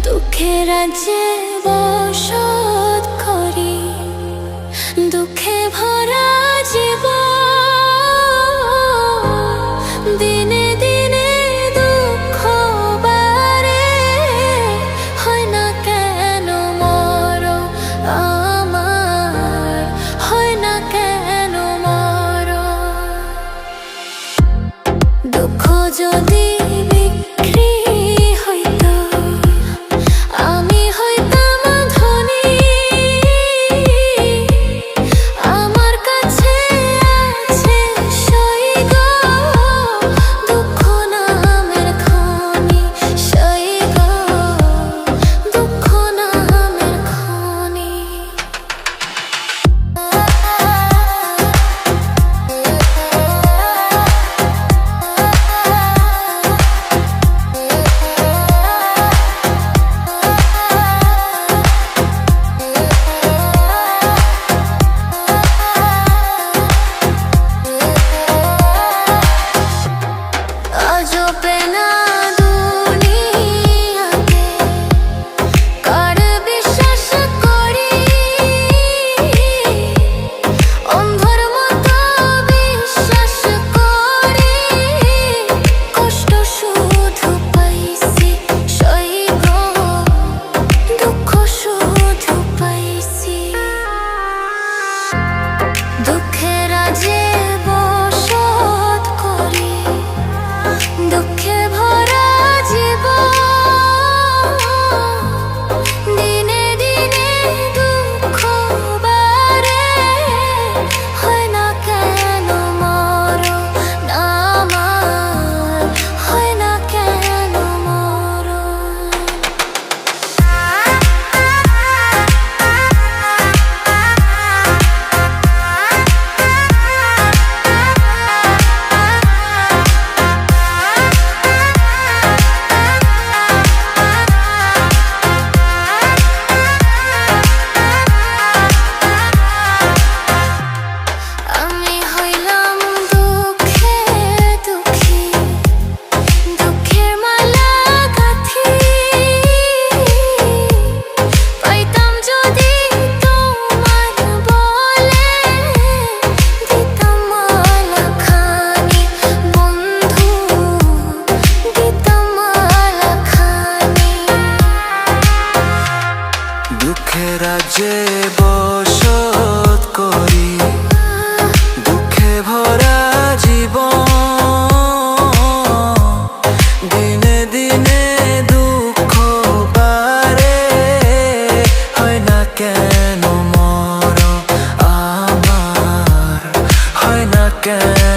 দুঃখের রাজ্যে বসত করি, দুঃখে ভরা জীবন। দিনে দিনে দুঃখ বাড়ে, হয় না কেন মরণ আমার, হয় না কেন মরণ। দুঃখ যদি বিক্রি হইতো, আমি হইতাম ধনী। আমার কাছে আছে সই গো, দুঃখ নামের খনি, সই গো, দুঃখ নামের খনি। আজও পেনা দুনিয়াতে কার বিশ্বাস করি, অন্ধর মতো বিশ্বাস করি। কষ্ট শুধু পাইছি সই গো, দুঃখ শুধু পাইছি। দুঃখের রাজ্যে বসত করি, দুঃখে ভরা জীবন। দিনে দিনে দুঃখ বাড়ে, হয় না কেন মরণ আমার, হয় না কেন মরণ। আমি হইলাম দুঃখে দুঃখী, দুঃখের মালা গাঁথি। পাইতাম যদি তোমার বলে, দিতাম মালা খানি বন্ধু, দিতাম মালা খানি। দুঃখের রাজ্যে বসত করি, দুঃখে ভরা জীবন। দিনে দিনে দুঃখ বাড়ে, হয় না কেন মরণ আমার, হয় না কেন